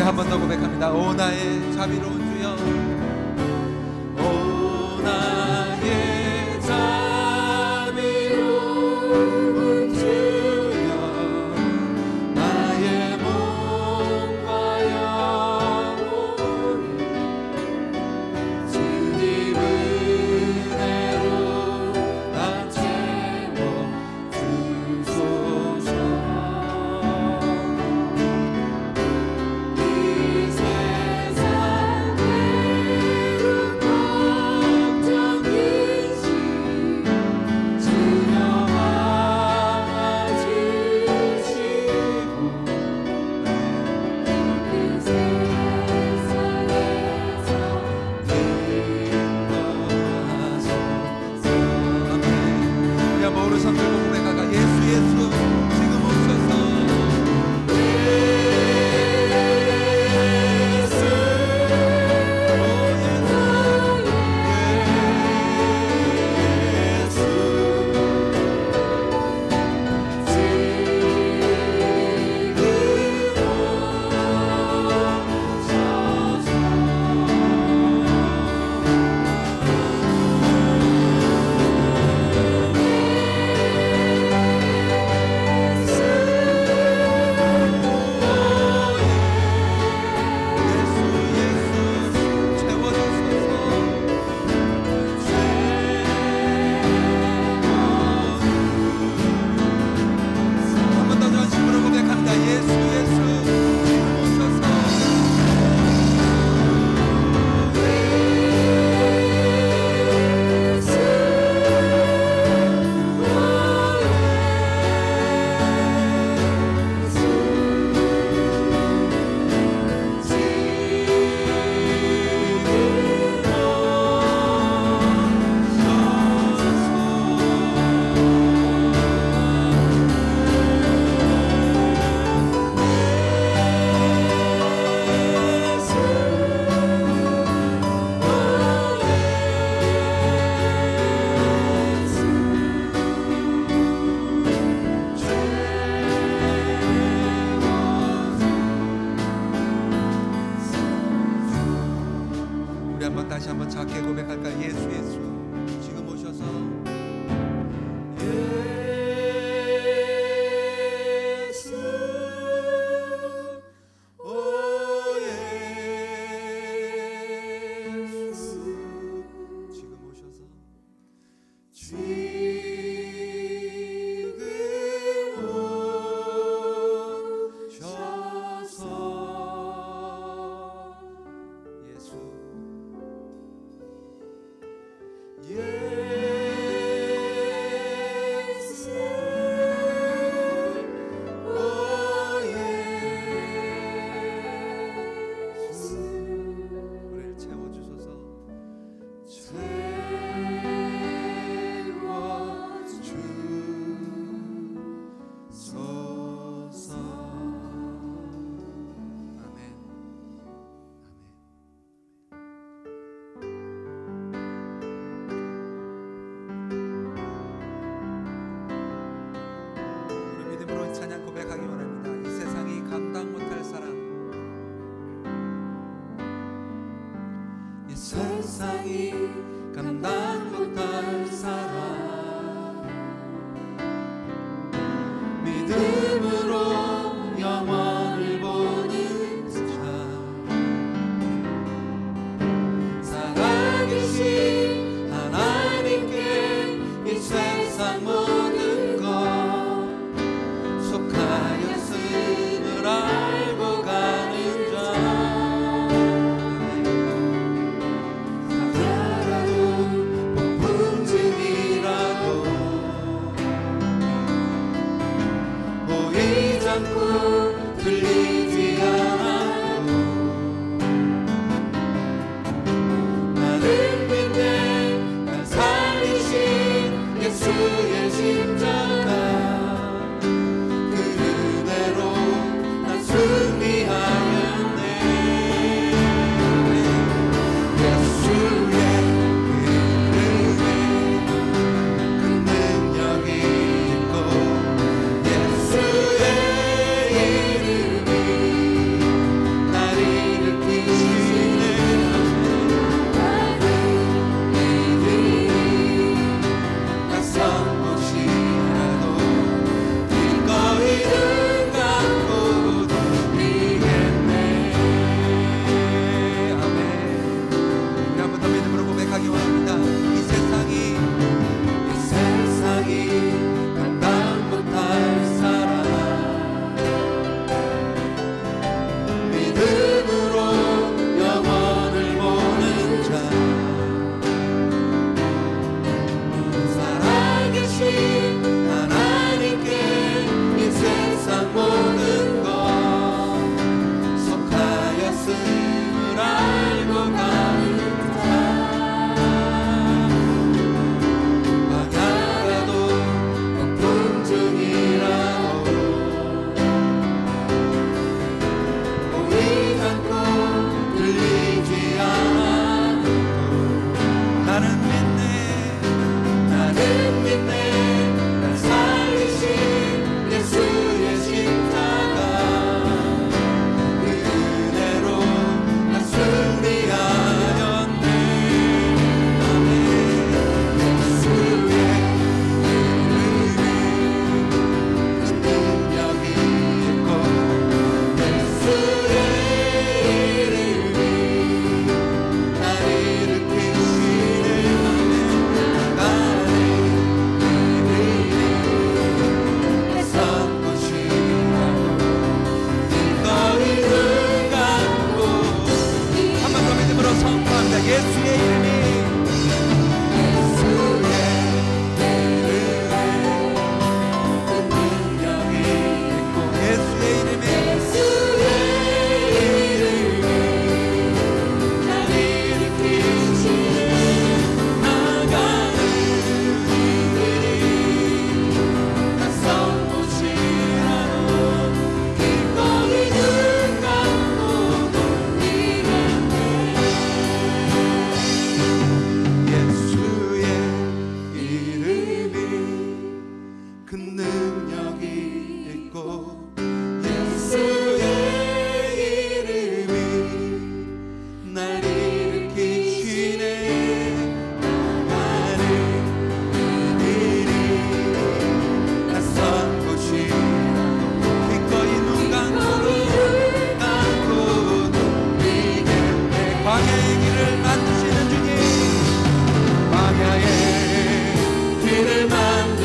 한 번 더 고백합니다. 오 나의 자비로운 주여, 오 나의 자비로운 주여, 나의 몸과 영혼을 주님 은혜로 나 채워 주소서.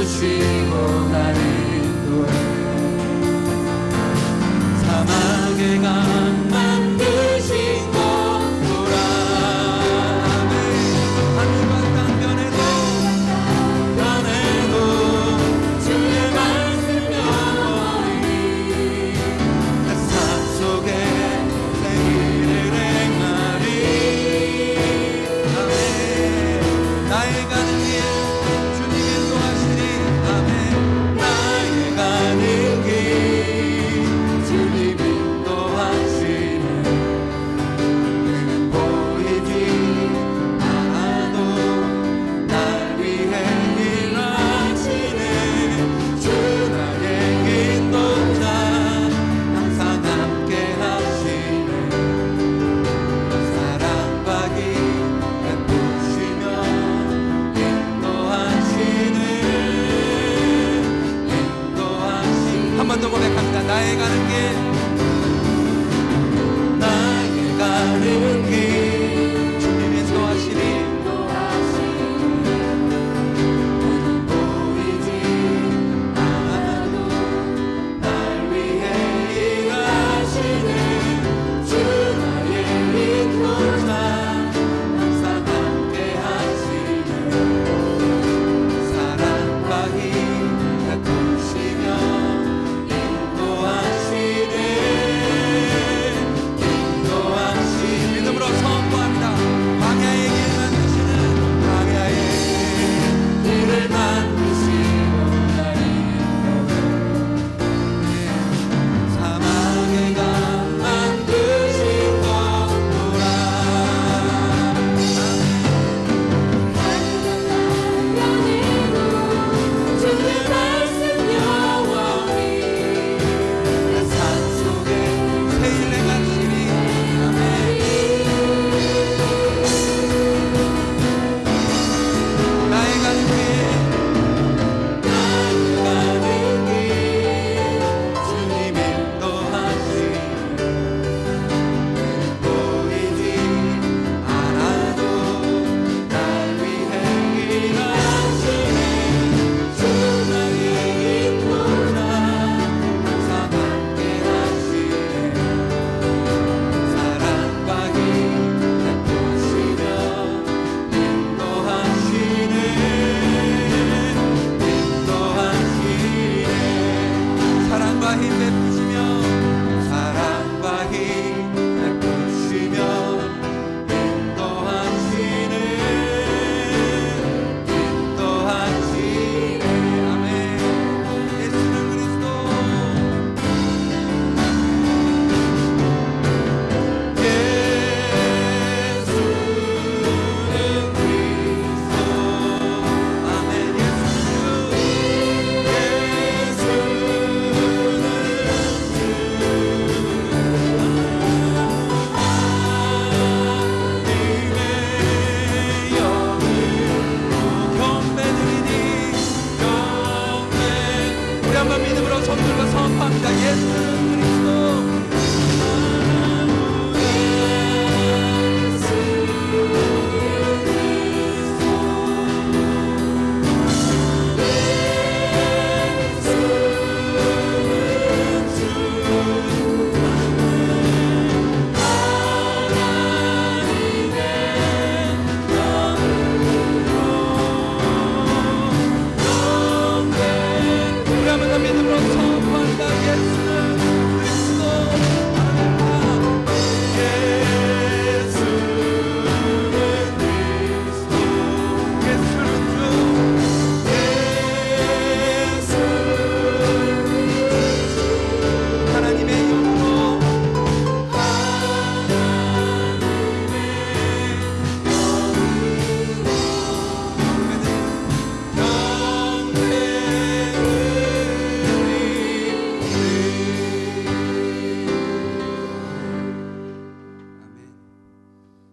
만드시고 날 인도해 사막의 강 만드신 곳으로 하늘과 땅 변해도 주의 말씀 영원히 내 삶 속에 생일을 행하리 아멘 나의 가는 길 주님 인도하시리 아멘 나의 가는 길 주님 인도하시네 그는 보이지 않아도 날 위해 일하시네 주 나의 인도자 항상 함께 하시네 사랑받기 베푸시며 인도하시네 한 번 더 고백합니다. 나의 가는 길 나의 가는 길 주님 인도하시리 보이지 않아도 날 위해 일하시네 주 나의 인도자 항상 함께 하시네 사랑받기 베푸시며 인도하시네 믿음으로 선포합니다. 광야의 길 만드시는 광야의 길을 만드시고 날 인도해 사막의 강 만드신 곳으로 주의 말씀 영원히 내 삶 속에 새 일을 행하시리 아멘 나의 가는 길 주님 인도하시네 보이지 않아도 날 위해 일하시네 주 나의 인도자 항상 함께 하시네 사랑받기 베푸시며 인도하시네 사랑과 힘 베푸시며 사랑과 힘 베푸시며 인도하시네 아멘 예수는 그리스도 아멘 우리 한번 믿음으로 손들고 선포합니다. 예수는 그리스도 우리 한번 더 믿음으로 선포합니다. 예수는 그리스도 하나님의 영으로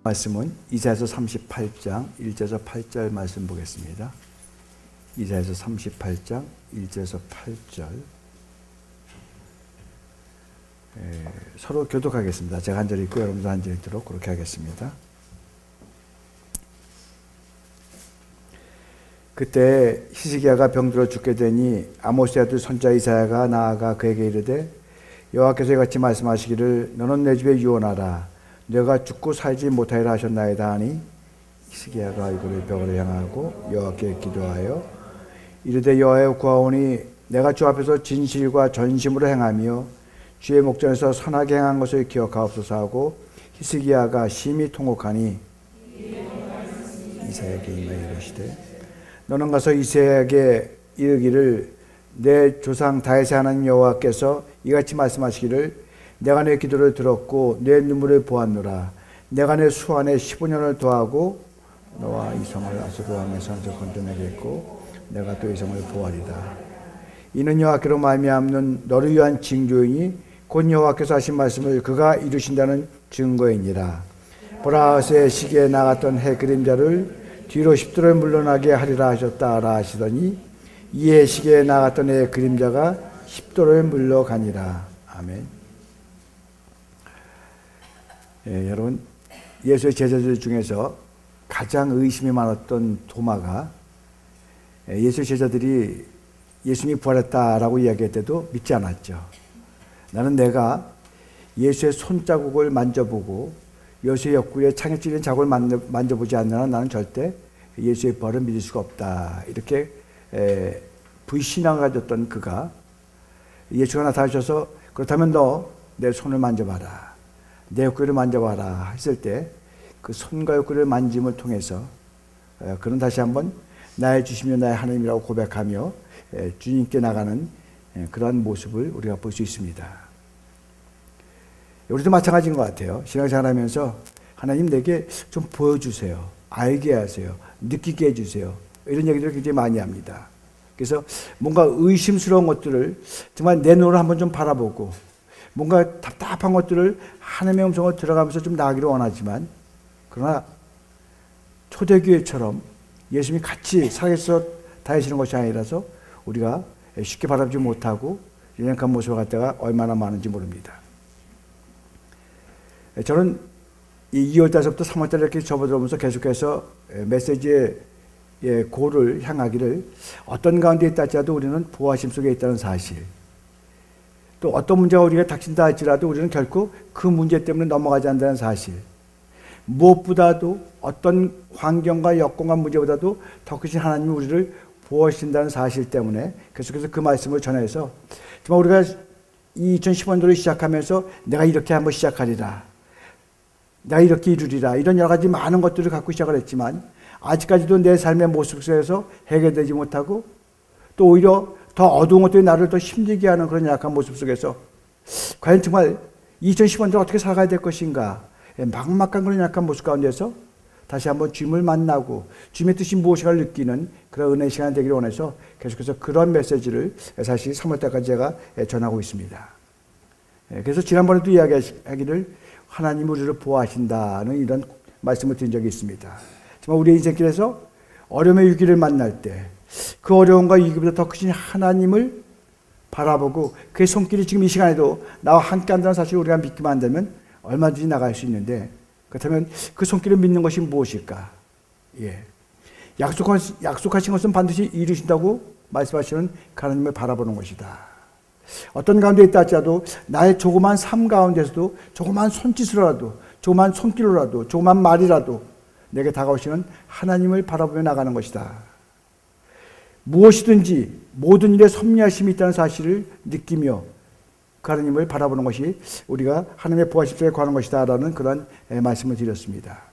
말씀은 이사야서 38장 1절에서 8절 말씀 보겠습니다. 이사야서 38장 1절에서 8절 서로 교독하겠습니다. 제가 한 절 읽고 여러분도 한 절 읽도록 그렇게 하겠습니다. 그때 히스기야가 병들어 죽게 되니 아모스의 아들 손자 이사야가 나아가 그에게 이르되 여호와께서 이같이 말씀하시기를 너는 내 집에 유언하라 내가 죽고 살지 못하리라 하셨나이다 하니 히스기야가 이거를 벽을 향하고 여호와께 기도하여 이르되 여호와여 구하오니 내가 주 앞에서 진실과 전심으로 행하며 주의 목전에서 선하게 행한 것을 기억하옵소서 하고 히스기야가 심히 통곡하니 이사야에게 임하여 이르시되 너는 가서 이사야에게 이르기를 내 조상 다윗의 하나님 여호와께서 이같이 말씀하시기를 내가 내 기도를 들었고 내 눈물을 보았노라 내가 내 수완에 15년을 더하고 너와 이 성을 아수르 왕의 손에서 건져내겠고 내가 또 이 성을 보아리라 이는 여호와께로 말미암는 너를 위한 징조이니 곧 여호와께서 하신 말씀을 그가 이루신다는 증거이니라 보라스의 시기에 나갔던 해 그림자를 뒤로 10도를 물러나게 하리라 하셨다라 하시더니 이해 시기에 나갔던 해 그림자가 10도를 물러가니라. 아멘. 예, 여러분 예수의 제자들 중에서 가장 의심이 많았던 도마가 예수의 제자들이 예수님이 부활했다라고 이야기할 때도 믿지 않았죠. 나는 내가 예수의 손자국을 만져보고 예수의 옆구리에 창에 찔린 자국을 만져보지 않는 한 나는 절대 예수의 부활을 믿을 수가 없다. 이렇게 불신앙을 가졌던 그가 예수가 나타나셔서 그렇다면 너 내 손을 만져봐라. 내 옆구리를 만져봐라 했을 때 그 손과 옆구리를 만짐을 통해서 그는 다시 한번 나의 주시며 나의 하나님이라고 고백하며 주님께 나가는 그러한 모습을 우리가 볼 수 있습니다. 우리도 마찬가지인 것 같아요. 신앙생활 하면서 하나님 내게 좀 보여주세요. 알게 하세요. 느끼게 해주세요. 이런 얘기들을 굉장히 많이 합니다. 그래서 뭔가 의심스러운 것들을 정말 내 눈으로 한번 좀 바라보고 뭔가 답답한 것들을 하나님의 음성을 들어가면서 좀 나아가기를 원하지만 그러나 초대교회처럼 예수님이 같이 살아계셔서 다니시는 것이 아니라서 우리가 쉽게 바라보지 못하고 연약한 모습을 갖다가 얼마나 많은지 모릅니다. 저는 이 2월달서부터 3월달 이렇게 접어들어오면서 계속해서 메시지의 고를 향하기를 어떤 가운데 있다 할지라도 우리는 보호하심 속에 있다는 사실 또 어떤 문제가 우리가 닥친다 할지라도 우리는 결코 그 문제 때문에 넘어가지 않는다는 사실 무엇보다도 어떤 환경과 여건과 문제보다도 더 크신 하나님이 우리를 보호하신다는 사실 때문에 계속해서 그 말씀을 전해서 정말 우리가 2015년도를 시작하면서 내가 이렇게 한번 시작하리라 내가 이렇게 이루리라 이런 여러 가지 많은 것들을 갖고 시작을 했지만 아직까지도 내 삶의 모습 속에서 해결되지 못하고 또 오히려 더 어두운 것들이 나를 더 힘들게 하는 그런 약한 모습 속에서 과연 정말 2015년도를 어떻게 살아가야 될 것인가 막막한 그런 약한 모습 가운데서 다시 한번 주님을 만나고 주님의 뜻이 무엇인가를 느끼는 그런 은혜의 시간이 되기를 원해서 계속해서 그런 메시지를 사실 3월달까지 제가 전하고 있습니다. 그래서 지난번에도 이야기하기를 하나님 우리를 보호하신다는 이런 말씀을 드린 적이 있습니다. 정말 우리의 인생길에서 어려움의 위기를 만날 때 그 어려움과 위기보다 더 크신 하나님을 바라보고 그의 손길이 지금 이 시간에도 나와 함께 한다는 사실을 우리가 믿기만 한다면 얼마든지 나갈 수 있는데 그렇다면 그 손길을 믿는 것이 무엇일까? 예. 약속하신 것은 반드시 이루신다고 말씀하시는 하나님을 바라보는 것이다. 어떤 가운데 있다 할지라도 나의 조그만 삶 가운데서도 조그만 손짓으로라도 조그만 손길로라도 조그만 말이라도 내게 다가오시는 하나님을 바라보며 나가는 것이다. 무엇이든지 모든 일에 섭리하심이 있다는 사실을 느끼며 그 하나님을 바라보는 것이 우리가 하나님의 보호하심 속에 관한 것이다 라는 그런 말씀을 드렸습니다.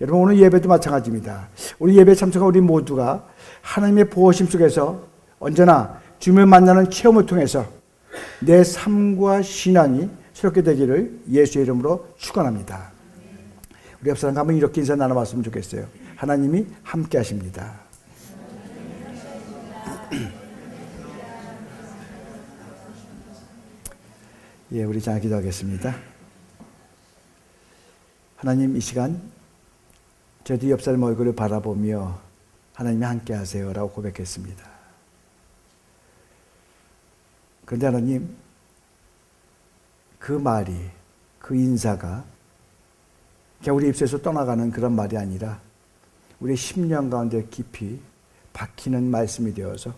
여러분 오늘 예배도 마찬가지입니다. 우리 예배에 참석한 우리 모두가 하나님의 보호하심 속에서 언제나 주님을 만나는 체험을 통해서 내 삶과 신앙이 새롭게 되기를 예수의 이름으로 축원합니다. 우리 옆 사람과 한번 이렇게 인사 나눠봤으면 좋겠어요. 하나님이 함께 하십니다. 예, 우리 잘 기도하겠습니다. 하나님 이 시간 저희도 옆 사람 얼굴을 바라보며 하나님이 함께 하세요 라고 고백했습니다. 그런데 하나님 그 말이 그 인사가 그냥 우리 입술에서 떠나가는 그런 말이 아니라 우리의 심령 가운데 깊이 박히는 말씀이 되어서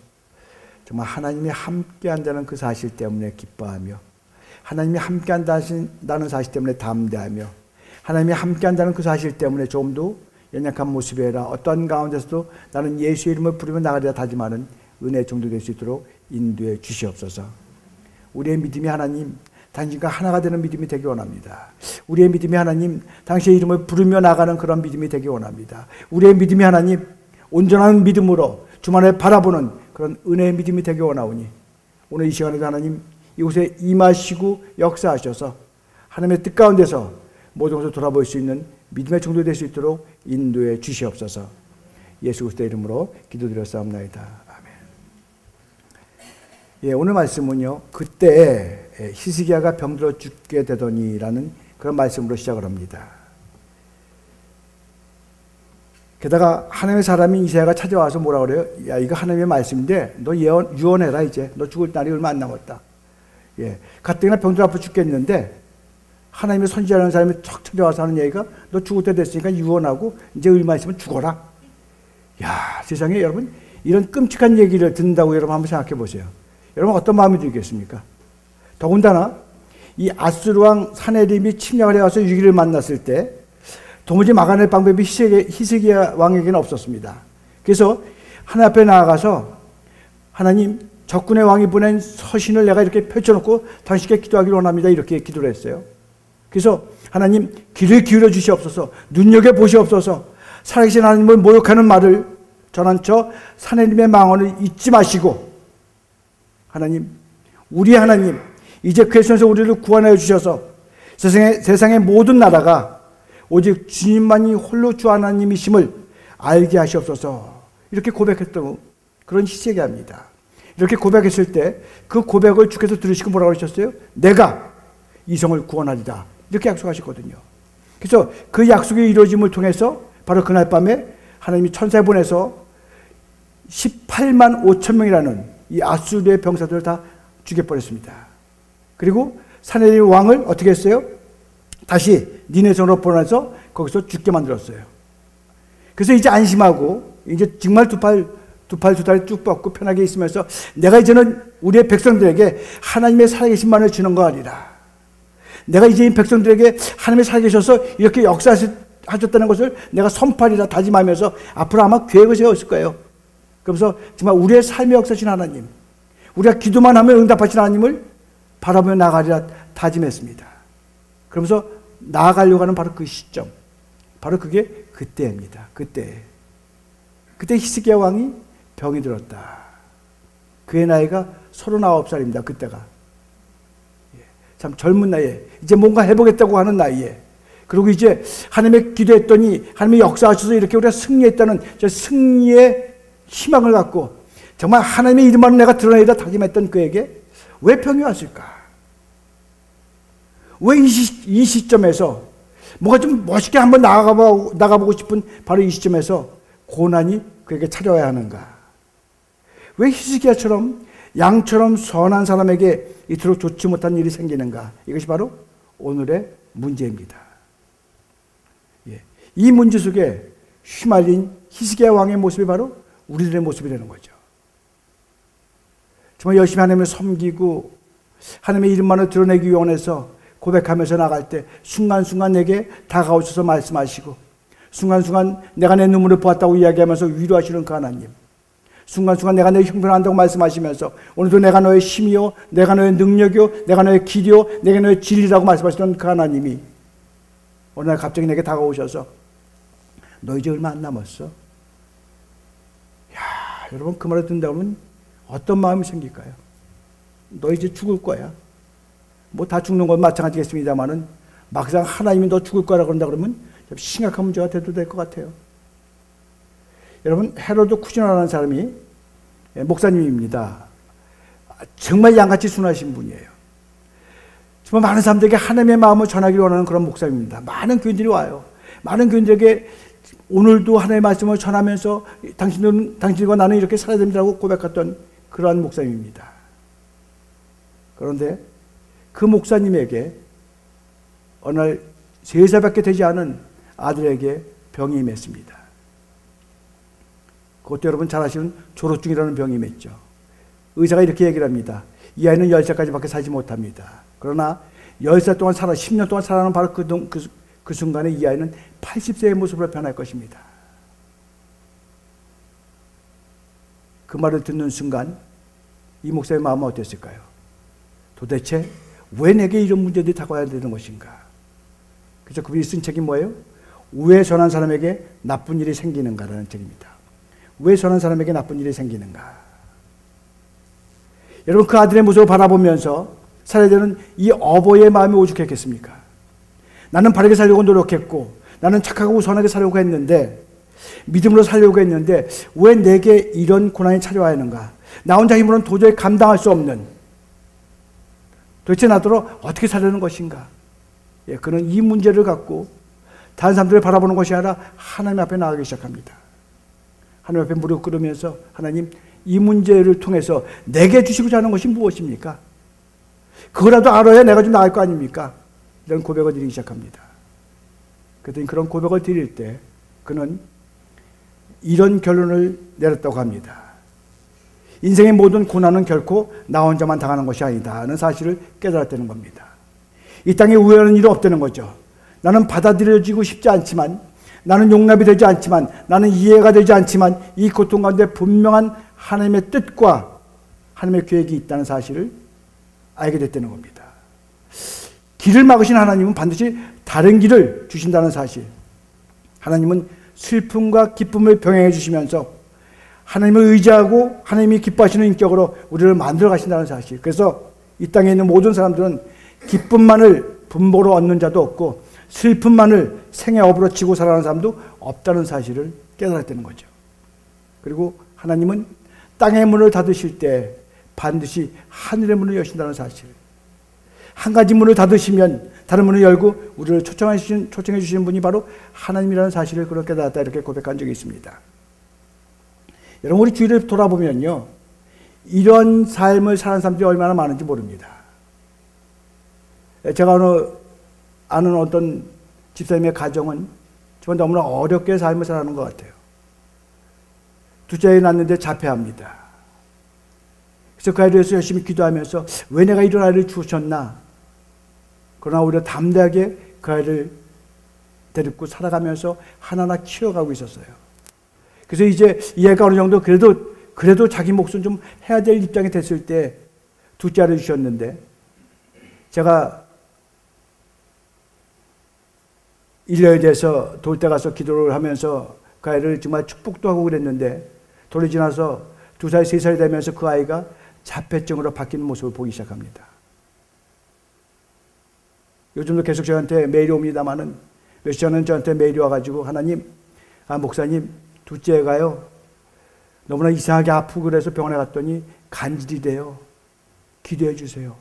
정말 하나님이 함께한다는 그 사실 때문에 기뻐하며, 하나님이 함께한다는 사실 때문에 담대하며, 하나님이 함께한다는 그 사실 때문에 조금도 연약한 모습이 아니라 어떠한 가운데서도 나는 예수의 이름을 부르며 나가리라 다짐하는 은혜의 정도 될 수 있도록 인도해 주시옵소서. 우리의 믿음이 하나님, 당신과 하나가 되는 믿음이 되기 원합니다. 우리의 믿음이 하나님, 당신의 이름을 부르며 나가는 그런 믿음이 되기 원합니다. 우리의 믿음이 하나님, 온전한 믿음으로 주만을 바라보는 그런 은혜의 믿음이 되기 원하오니, 오늘 이 시간에도 하나님 이곳에 임하시고 역사하셔서 하나님의 뜻 가운데서 모든 것을 돌아볼 수 있는 믿음의 정도 될 수 있도록 인도해 주시옵소서. 예수 그리스도의 이름으로 기도드렸사옵나이다. 아멘. 예, 오늘 말씀은요, 그때 히스기야가 병들어 죽게 되더니라는 그런 말씀으로 시작을 합니다. 게다가 하나님의 사람인 이사야가 찾아와서 뭐라 그래요? 야, 이거 하나님의 말씀인데 너 유언해라. 이제 너 죽을 날이 얼마 안 남았다. 예, 가뜩이나 병들 아파 죽겠는데 하나님의 선지자라는 사람이 척 찾아와서 하는 얘기가 너 죽을 때 됐으니까 유언하고 이제 얼마 있으면 죽어라. 야, 세상에 여러분 이런 끔찍한 얘기를 듣는다고 여러분 한번 생각해 보세요. 여러분 어떤 마음이 들겠습니까? 더군다나 이 아수르 왕 사네립이 침략을 해와서 위기를 만났을 때 도무지 막아낼 방법이 히스기야 왕에게는 없었습니다. 그래서 하나님 앞에 나아가서 하나님, 적군의 왕이 보낸 서신을 내가 이렇게 펼쳐놓고 당신께 기도하기를 원합니다. 이렇게 기도를 했어요. 그래서 하나님, 귀를 기울여 주시옵소서, 눈여겨보시옵소서, 살아계신 하나님을 모욕하는 말을 전한 저 사내님의 망언을 잊지 마시고, 하나님, 우리 하나님, 이제 그의 손에서 우리를 구원하여 주셔서 세상의 모든 나라가 오직 주님만이 홀로 주 하나님이심을 알게 하시옵소서. 이렇게 고백했던 그런 히스기야입니다. 이렇게 고백했을 때 그 고백을 주께서 들으시고 뭐라고 하셨어요? 내가 이 성을 구원하리다. 이렇게 약속하셨거든요. 그래서 그 약속의 이루어짐을 통해서 바로 그날 밤에 하나님이 천사를 보내서 18만 5천 명이라는 이 아수르의 병사들을 다 죽여버렸습니다. 그리고 사네립 왕을 어떻게 했어요? 다시 니네성으로 보내서 거기서 죽게 만들었어요. 그래서 이제 안심하고 이제 정말 두 다리 쭉 뻗고 편하게 있으면서 내가 이제는 우리의 백성들에게 하나님의 살아계신만을 주는 거 아니라, 내가 이제 이 백성들에게 하나님의 살아계셔서 이렇게 역사하셨다는 것을 내가 선포하리라 다짐하면서 앞으로 아마 계획을 세웠을 거예요. 그러면서 정말 우리의 삶의 역사신 하나님, 우리가 기도만 하면 응답하신 하나님을 바라보며 나아가리라 다짐했습니다. 그러면서 나아가려고 하는 바로 그 시점, 바로 그게 그때입니다. 그때 히스기야 왕이 병이 들었다. 그의 나이가 39살입니다. 그때가 참 젊은 나이에 이제 뭔가 해보겠다고 하는 나이에, 그리고 이제 하나님의 기도했더니 하나님의 역사하셔서 이렇게 우리가 승리했다는 저 승리의 희망을 갖고 정말 하나님의 이름만을 내가 드러내리라 다짐했던 그에게 왜 병이 왔을까? 왜 이 시점에서 뭔가 좀 멋있게 한번 나가보고 싶은 바로 이 시점에서 고난이 그에게 찾아와야 하는가? 왜 히스기야처럼 양처럼 선한 사람에게 이토록 좋지 못한 일이 생기는가? 이것이 바로 오늘의 문제입니다. 이 문제 속에 휘말린 히스기야 왕의 모습이 바로 우리들의 모습이 되는 거죠. 정말 열심히 하나님을 섬기고 하나님의 이름만을 드러내기 위해서 고백하면서 나갈 때 순간순간 내게 다가오셔서 말씀하시고, 순간순간 내가 내 눈물을 보았다고 이야기하면서 위로하시는 그 하나님, 순간순간 내가 내 형편한다고 말씀하시면서 오늘도 내가 너의 힘이요, 내가 너의 능력이요, 내가 너의 길이요, 내가 너의 진리라고 말씀하시는 그 하나님이 어느 날 갑자기 내게 다가오셔서 너 이제 얼마 안 남았어. 야, 여러분 그 말을 듣는다 그러면 어떤 마음이 생길까요? 너 이제 죽을 거야. 뭐 다 죽는 건 마찬가지겠습니다만은 막상 하나님이 너 죽을 거라 그런다 그러면 심각한 문제가 돼도 될 것 같아요. 여러분, 헤로드 쿠시나라는 사람이 목사님입니다. 정말 양같이 순하신 분이에요. 정말 많은 사람들에게 하나님의 마음을 전하기를 원하는 그런 목사님입니다. 많은 교인들이 와요. 많은 교인들에게 오늘도 하나님의 말씀을 전하면서 당신과 나는 이렇게 살아야 된다고 고백했던 그러한 목사님입니다. 그런데 그 목사님에게 어느 날 3살밖에 되지 않은 아들에게 병이 임했습니다. 그것도 여러분 잘 아시는 조로증이라는 병이 맺죠. 의사가 이렇게 얘기를 합니다. 이 아이는 10살까지밖에 살지 못합니다. 그러나 10살 동안 10년 동안 살아가는 바로 그 순간에 이 아이는 80세의 모습으로 변할 것입니다. 그 말을 듣는 순간 이 목사의 마음은 어땠을까요? 도대체 왜 내게 이런 문제들이 다가와야 되는 것인가? 그래서 그분이 쓴 책이 뭐예요? 왜 선한 사람에게 나쁜 일이 생기는가라는 책입니다. 왜 선한 사람에게 나쁜 일이 생기는가? 여러분, 그 아들의 모습을 바라보면서 살아야 되는 이 어버이의 마음이 오죽했겠습니까? 나는 바르게 살려고 노력했고, 나는 착하고 선하게 살려고 했는데, 믿음으로 살려고 했는데, 왜 내게 이런 고난이 찾아와야 하는가? 나 혼자 힘으로는 도저히 감당할 수 없는, 도대체 나더러 어떻게 살려는 것인가? 예, 그는 이 문제를 갖고 다른 사람들을 바라보는 것이 아니라 하나님 앞에 나가기 시작합니다. 하나님 앞에 무릎 꿇으면서, 하나님, 이 문제를 통해서 내게 주시고자 하는 것이 무엇입니까? 그거라도 알아야 내가 좀 나을 거 아닙니까? 이런 고백을 드리기 시작합니다. 그랬더니 그런 고백을 드릴 때 그는 이런 결론을 내렸다고 합니다. 인생의 모든 고난은 결코 나 혼자만 당하는 것이 아니다 하는 사실을 깨달았다는 겁니다. 이 땅에 우연한 일은 없다는 거죠. 나는 받아들여지고 싶지 않지만, 나는 용납이 되지 않지만, 나는 이해가 되지 않지만, 이 고통 가운데 분명한 하나님의 뜻과 하나님의 계획이 있다는 사실을 알게 됐다는 겁니다. 길을 막으신 하나님은 반드시 다른 길을 주신다는 사실. 하나님은 슬픔과 기쁨을 병행해 주시면서 하나님을 의지하고 하나님이 기뻐하시는 인격으로 우리를 만들어 가신다는 사실. 그래서 이 땅에 있는 모든 사람들은 기쁨만을 분보로 얻는 자도 없고 슬픔만을 생의 업으로 치고 살아가는 사람도 없다는 사실을 깨달았다는 거죠. 그리고 하나님은 땅의 문을 닫으실 때 반드시 하늘의 문을 여신다는 사실. 한 가지 문을 닫으시면 다른 문을 열고 우리를 초청해 주시는 분이 바로 하나님이라는 사실을 그렇게 깨달았다, 이렇게 고백한 적이 있습니다. 여러분, 우리 주위를 돌아보면요, 이런 삶을 사는 사람들이 얼마나 많은지 모릅니다. 제가 아는 어떤 집사님의 가정은 정말 너무나 어렵게 삶을 살아가는 것 같아요. 둘째 아이 낳는데 자폐합니다. 그래서 그 아이를 위해서 열심히 기도하면서 왜 내가 이런 아이를 주셨나? 그러나 오히려 담대하게 그 아이를 데리고 살아가면서 하나하나 키워가고 있었어요. 그래서 이제 이 아이가 어느 정도 그래도 자기 몫은 좀 해야 될 입장이 됐을 때 둘째 아이를 주셨는데, 제가 1년에 대해서 돌 때 가서 기도를 하면서 그 아이를 정말 축복도 하고 그랬는데, 돌이 지나서 2살, 3살이 되면서 그 아이가 자폐증으로 바뀌는 모습을 보기 시작합니다. 요즘도 계속 저한테 메일이 옵니다만은 며칠 전에 저한테 메일이 와가지고, 하나님, 목사님, 둘째가요 너무나 이상하게 아프고 그래서 병원에 갔더니 간질이 돼요. 기도해 주세요.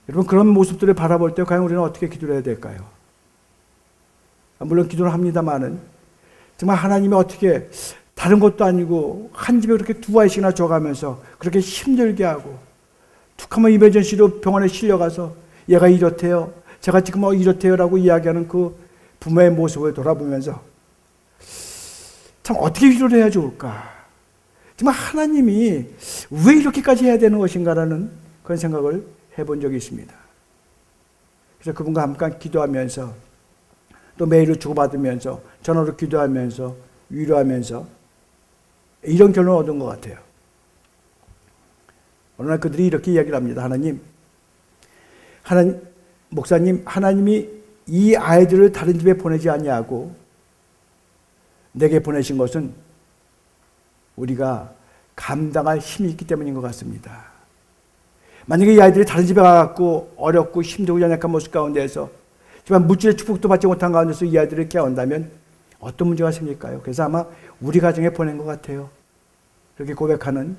여러분, 그런 모습들을 바라볼 때 과연 우리는 어떻게 기도를 해야 될까요? 물론 기도를 합니다만은 정말 하나님이 어떻게 다른 것도 아니고 한 집에 그렇게 2아이씩이나 줘가면서 그렇게 힘들게 하고, 툭 하면 이머전시로 병원에 실려가서 얘가 이렇대요, 제가 지금 이렇대요 라고 이야기하는 그 부모의 모습을 돌아보면서 참 어떻게 위로를 해야 좋을까? 정말 하나님이 왜 이렇게까지 해야 되는 것인가라는 그런 생각을 해본 적이 있습니다. 그래서 그분과 함께 기도하면서 또 메일을 주고받으면서 전화로 기도하면서 위로하면서 이런 결론을 얻은 것 같아요. 어느 날 그들이 이렇게 이야기를 합니다. 목사님, 하나님이 이 아이들을 다른 집에 보내지 아니하고 내게 보내신 것은 우리가 감당할 힘이 있기 때문인 것 같습니다. 만약에 이 아이들이 다른 집에 가갖고 어렵고 힘들고 연약한 모습 가운데에서 정말 물질의 축복도 받지 못한 가운데서 이 아이들을 깨운다면 어떤 문제가 생길까요? 그래서 아마 우리 가정에 보낸 것 같아요. 그렇게 고백하는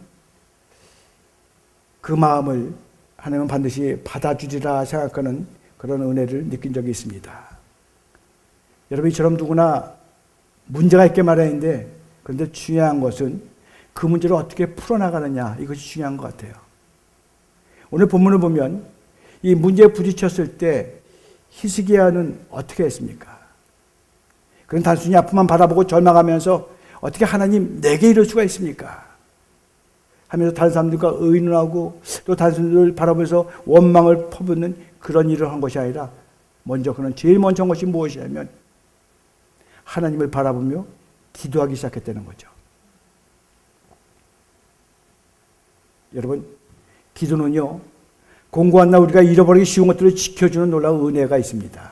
그 마음을 하나님은 반드시 받아주리라 생각하는 그런 은혜를 느낀 적이 있습니다. 여러분, 이처럼 누구나 문제가 있게 마련인데, 그런데 중요한 것은 그 문제를 어떻게 풀어나가느냐, 이것이 중요한 것 같아요. 오늘 본문을 보면 이 문제에 부딪혔을 때 히스기야는 어떻게 했습니까? 그런 단순히 아픔만 바라보고 절망하면서 어떻게 하나님 내게 이럴 수가 있습니까? 하면서 다른 사람들과 의논하고 또 다른 사람들을 바라보면서 원망을 퍼붓는 그런 일을 한 것이 아니라 먼저 그는 제일 먼저 한 것이 무엇이냐면 하나님을 바라보며 기도하기 시작했다는 거죠. 여러분, 기도는요, 공고한 날 우리가 잃어버리기 쉬운 것들을 지켜주는 놀라운 은혜가 있습니다.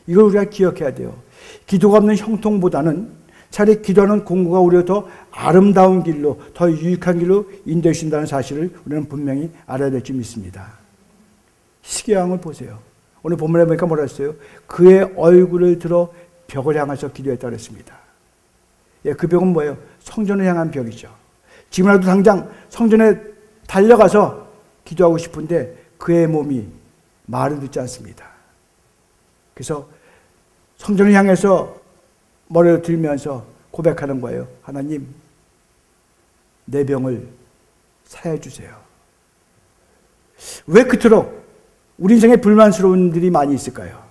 이걸 우리가 기억해야 돼요. 기도가 없는 형통보다는 차라리 기도하는 공고가 우리를 더 아름다운 길로, 더 유익한 길로 인도해 주신다는 사실을 우리는 분명히 알아야 될 줄 믿습니다. 시계 왕을 보세요. 오늘 본문에 보니까 뭐라 했어요? 그의 얼굴을 들어 벽을 향해서 기도했다고 했습니다. 예, 그 벽은 뭐예요? 성전을 향한 벽이죠. 지금이라도 당장 성전에 달려가서 기도하고 싶은데 그의 몸이 말을 듣지 않습니다. 그래서 성전을 향해서 머리를 들면서 고백하는 거예요. 하나님, 내 병을 사해 주세요. 왜 그토록 우리 인생에 불만스러운 일이 많이 있을까요?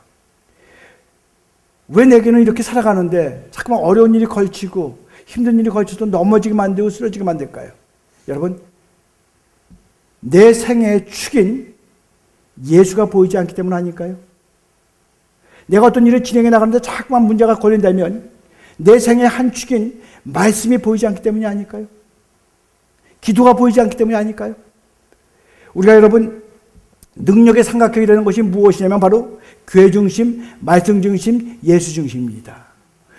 왜 내게는 이렇게 살아가는데 자꾸만 어려운 일이 걸치고 힘든 일이 걸쳐서 넘어지게 만들고 쓰러지게 만들까요? 여러분, 내 생애의 축인 예수가 보이지 않기 때문 아닐까요? 내가 어떤 일을 진행해 나가는데 자꾸만 문제가 걸린다면 내 생애의 한 축인 말씀이 보이지 않기 때문이 아닐까요? 기도가 보이지 않기 때문이 아닐까요? 우리가 여러분 능력의 삼각형이 되는 것이 무엇이냐면 바로 교회 중심, 말씀 중심, 예수 중심입니다.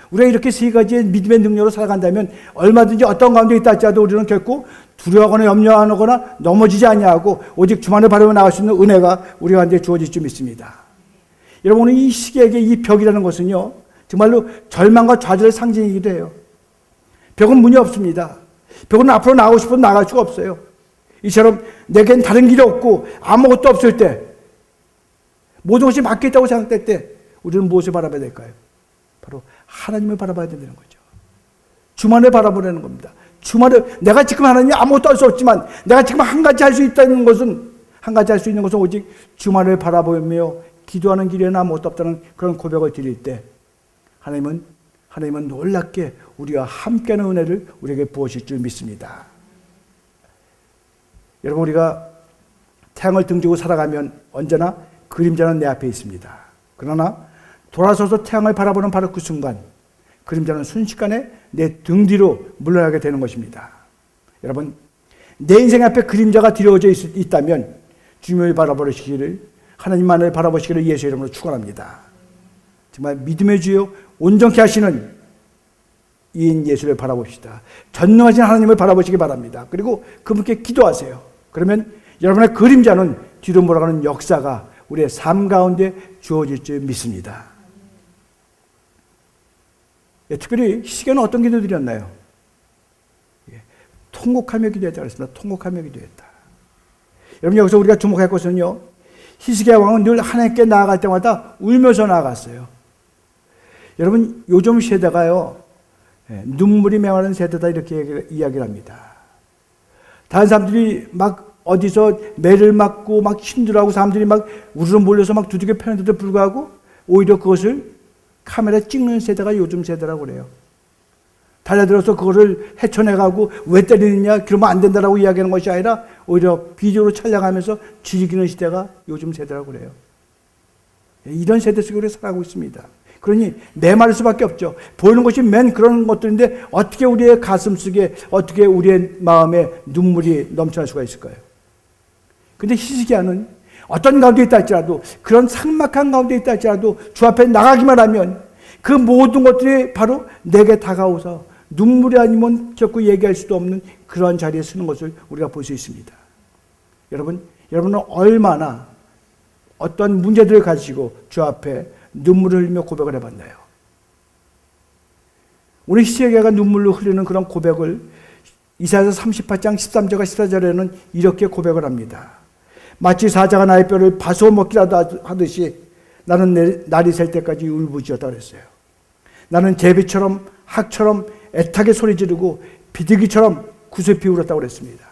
우리가 이렇게 세 가지의 믿음의 능력으로 살아간다면 얼마든지 어떤 가운데 있다 할지라도 우리는 결코 두려워하거나 염려하거나 넘어지지 아니하고 오직 주만을 바라보며 나갈 수 있는 은혜가 우리 가운데 주어질 줄 믿습니다. 여러분, 오늘 이 시기에게 이 벽이라는 것은요, 정말로 절망과 좌절의 상징이기도 해요. 벽은 문이 없습니다. 벽은 앞으로 나가고 싶어도 나갈 수가 없어요. 이처럼 내겐 다른 길이 없고 아무것도 없을 때, 모든 것이 막혀있다고 생각될 때 우리는 무엇을 바라봐야 될까요? 바로 하나님을 바라봐야 된다는 거죠. 주만을 바라보려는 겁니다. 주만을, 내가 지금 하나님 아무것도 할 수 없지만 내가 지금 한 가지 할 수 있다는 것은, 한 가지 할 수 있는 것은 오직 주만을 바라보며 기도하는 길에는 아무것도 없다는 그런 고백을 드릴 때 하나님은 놀랍게 우리와 함께하는 은혜를 우리에게 부어주실 줄 믿습니다. 여러분, 우리가 태양을 등지고 살아가면 언제나 그림자는 내 앞에 있습니다. 그러나 돌아서서 태양을 바라보는 바로 그 순간 그림자는 순식간에 내 등 뒤로 물러나게 되는 것입니다. 여러분, 내 인생 앞에 그림자가 드려져 있다면 주님을 바라보시기를, 하나님만을 바라보시기를 예수의 이름으로 축원합니다. 정말 믿음의 주요 온전케 하시는 이인 예수를 바라봅시다. 전능하신 하나님을 바라보시기 바랍니다. 그리고 그분께 기도하세요. 그러면 여러분의 그림자는 뒤로 몰아가는 역사가 우리의 삶 가운데 주어질 줄 믿습니다. 예, 특별히 시계는 어떤 기도 드렸나요? 예, 통곡하며 기도했다 그랬습니다. 통곡하며 기도했다. 여러분, 여기서 우리가 주목할 것은요, 히스기야 왕은 늘 하나님께 나아갈 때마다 울면서 나아갔어요. 여러분, 요즘 세대가요, 눈물이 메마른 세대다 이렇게 이야기를 합니다. 다른 사람들이 막 어디서 매를 맞고 막 힘들어하고 사람들이 막 우르르 몰려서 막 두들겨 패는데도 불구하고 오히려 그것을 카메라에 찍는 세대가 요즘 세대라고 그래요. 달려들어서 그거를 헤쳐내가고 왜 때리느냐, 그러면 안 된다라고 이야기하는 것이 아니라 오히려 비디오로 촬영하면서 즐기는 시대가 요즘 세대라고 그래요. 이런 세대 속에 우리가 살아가고 있습니다. 그러니 메마를 수밖에 없죠. 보이는 것이 맨 그런 것들인데 어떻게 우리의 가슴 속에, 어떻게 우리의 마음에 눈물이 넘쳐날 수가 있을까요? 근데 히스기야는 어떤 가운데 있다 할지라도, 그런 삭막한 가운데 있다 할지라도 주 앞에 나가기만 하면 그 모든 것들이 바로 내게 다가오서 눈물이 아니면 결코 얘기할 수도 없는 그런 자리에 서는 것을 우리가 볼 수 있습니다. 여러분은 얼마나 어떤 문제들을 가지고 주 앞에 눈물을 흘리며 고백을 해봤나요? 오늘 히스기야가 눈물로 흐르는 그런 고백을 이사야서 38장 13절과 14절에는 이렇게 고백을 합니다. 마치 사자가 나의 뼈를 바소 먹기라도 하듯이 나는 날이 셀 때까지 울부짖었다 그랬어요. 나는 제비처럼 학처럼 애타게 소리 지르고 비둘기처럼 구슬피 울었다고 그랬습니다.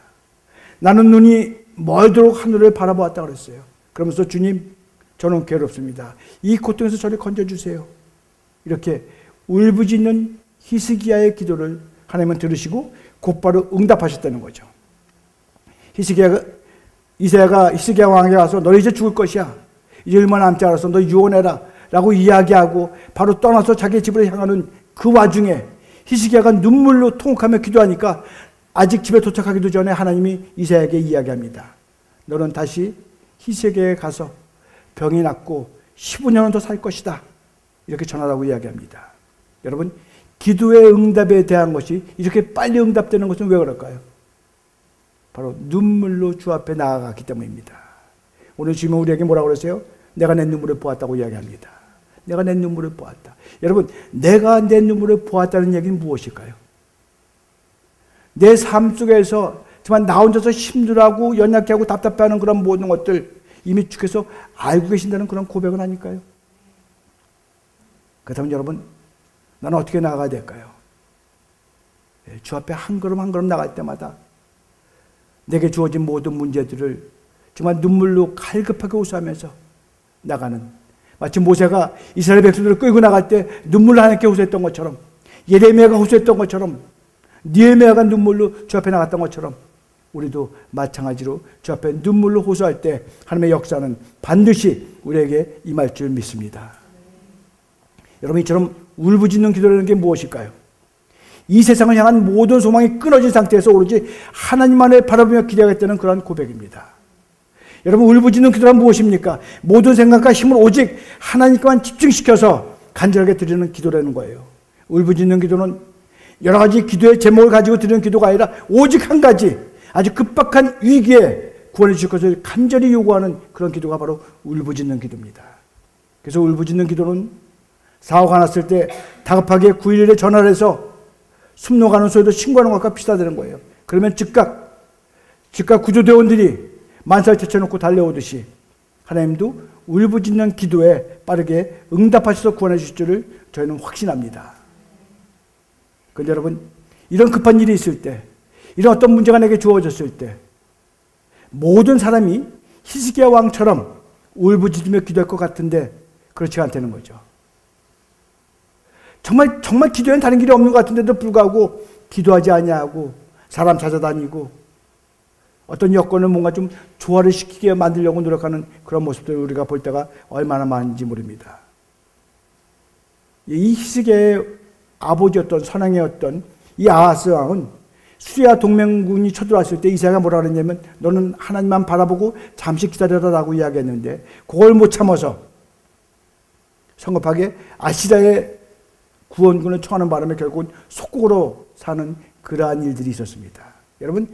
나는 눈이 멀도록 하늘을 바라보았다고 그랬어요. 그러면서 주님, 저는 괴롭습니다. 이 고통에서 저를 건져주세요. 이렇게 울부짖는 히스기야의 기도를 하나님은 들으시고 곧바로 응답하셨다는 거죠. 이사야가 히스기야 왕에게 와서 너 이제 죽을 것이야. 이제 얼마 남지 않아서 너 유언해라 라고 이야기하고 바로 떠나서 자기 집으로 향하는 그 와중에 히스기야가 눈물로 통곡하며 기도하니까 아직 집에 도착하기도 전에 하나님이 이사야에게 이야기합니다. 너는 다시 히스기야에 가서 병이 낫고 15년은 더 살 것이다. 이렇게 전하라고 이야기합니다. 여러분, 기도의 응답에 대한 것이 이렇게 빨리 응답되는 것은 왜 그럴까요? 바로 눈물로 주 앞에 나아갔기 때문입니다. 오늘 주님은 우리에게 뭐라고 그러세요? 내가 내 눈물을 보았다고 이야기합니다. 내가 내 눈물을 보았다. 여러분, 내가 내 눈물을 보았다는 얘기는 무엇일까요? 내 삶 속에서 정말 나 혼자서 힘들어하고 연약해하고 답답해하는 그런 모든 것들 이미 주께서 알고 계신다는 그런 고백은 아닐까요? 그렇다면 여러분, 나는 어떻게 나아가야 될까요? 주 앞에 한 걸음 한 걸음 나갈 때마다 내게 주어진 모든 문제들을 정말 눈물로 갈급하게 호소하면서 나가는, 마치 모세가 이스라엘 백성들을 끌고 나갈 때 눈물로 하나님께 호소했던 것처럼, 예레미야가 호소했던 것처럼, 느헤미야가 눈물로 주 앞에 나갔던 것처럼 우리도 마찬가지로 주 앞에 눈물로 호소할 때 하나님의 역사는 반드시 우리에게 임할 줄 믿습니다. 여러분, 이처럼 울부짖는 기도라는 게 무엇일까요? 이 세상을 향한 모든 소망이 끊어진 상태에서 오로지 하나님만을 바라보며 기도하겠다는 그런 고백입니다. 여러분, 울부짖는 기도란 무엇입니까? 모든 생각과 힘을 오직 하나님께만 집중시켜서 간절하게 드리는 기도라는 거예요. 울부짖는 기도는 여러 가지 기도의 제목을 가지고 드리는 기도가 아니라 오직 한 가지, 아주 급박한 위기에 구원해 주실 것을 간절히 요구하는 그런 기도가 바로 울부짖는 기도입니다. 그래서 울부짖는 기도는 사고가 났을 때 다급하게 911에 전화를 해서 숨노가는 소리도 신고하는 것과 비슷하다는 거예요. 그러면 즉각 구조대원들이 만사를 제쳐놓고 달려오듯이 하나님도 울부짖는 기도에 빠르게 응답하셔서 구원해 주실 줄을 저희는 확신합니다. 그런데 여러분, 이런 급한 일이 있을 때, 이런 어떤 문제가 내게 주어졌을 때 모든 사람이 히스기야 왕처럼 울부짖으며 기도할 것 같은데 그렇지 않다는 거죠. 정말 기도에는 다른 길이 없는 것 같은데도 불구하고 기도하지 아니하고 사람 찾아다니고 어떤 여건을 뭔가 좀 조화를 시키게 만들려고 노력하는 그런 모습들을 우리가 볼 때가 얼마나 많은지 모릅니다. 이 히스기야의 아버지였던 선왕이었던 이 아하스 왕은 수리아 동맹군이 쳐들어왔을 때 이사야가 뭐라 그랬냐면 너는 하나님만 바라보고 잠시 기다려라라고 이야기했는데 그걸 못 참아서 성급하게 아시리아의 구원군을 청하는 바람에 결국은 속국으로 사는 그러한 일들이 있었습니다. 여러분,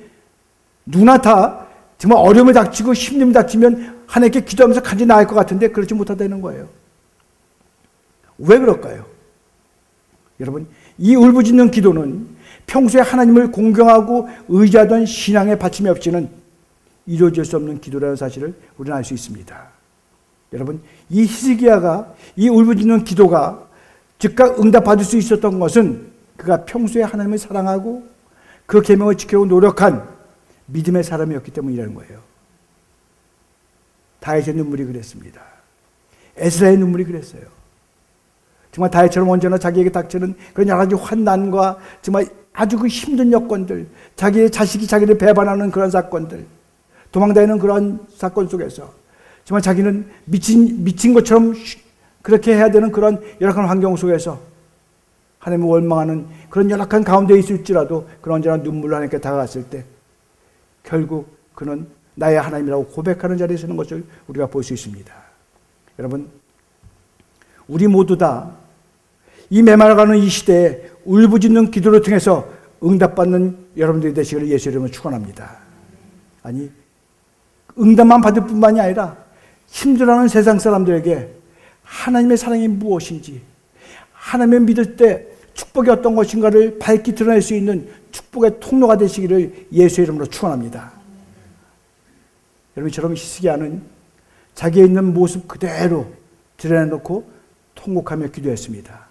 누구나 다 정말 어려움을 닥치고 힘듦을 닥치면 하나님께 기도하면서 간절히 나을 것 같은데 그렇지 못하다는 거예요. 왜 그럴까요? 여러분, 이 울부짖는 기도는 평소에 하나님을 공경하고 의지하던 신앙의 받침이 없이는 이루어질 수 없는 기도라는 사실을 우리는 알 수 있습니다. 여러분, 이 히스기야가 이 울부짖는 기도가 즉각 응답받을 수 있었던 것은 그가 평소에 하나님을 사랑하고 그 계명을 지키려고 노력한 믿음의 사람이었기 때문이라는 거예요. 다윗의 눈물이 그랬습니다. 에스라의 눈물이 그랬어요. 정말 다윗처럼 언제나 자기에게 닥치는 그런 여러 가지 환난과 정말 아주 그 힘든 여건들, 자기의 자식이 자기를 배반하는 그런 사건들, 도망다니는 그런 사건 속에서 정말 자기는 미친 것처럼 그렇게 해야 되는 그런 열악한 환경 속에서 하나님을 원망하는 그런 열악한 가운데 있을지라도 그런 언제나 눈물로 하나님께 다가갔을 때 결국 그는 나의 하나님이라고 고백하는 자리에 서는 것을 우리가 볼 수 있습니다. 여러분, 우리 모두 다 이 메말라가는 이 시대에 울부짖는 기도를 통해서 응답받는 여러분들이 되시기를 예수 이름으로 축원합니다. 아니, 응답만 받을 뿐만이 아니라 힘들어하는 세상 사람들에게 하나님의 사랑이 무엇인지, 하나님을 믿을 때 축복이 어떤 것인가를 밝히 드러낼 수 있는 축복의 통로가 되시기를 예수 이름으로 축원합니다. 여러분처럼 히스기야는 자기의 있는 모습 그대로 드러내놓고 통곡하며 기도했습니다.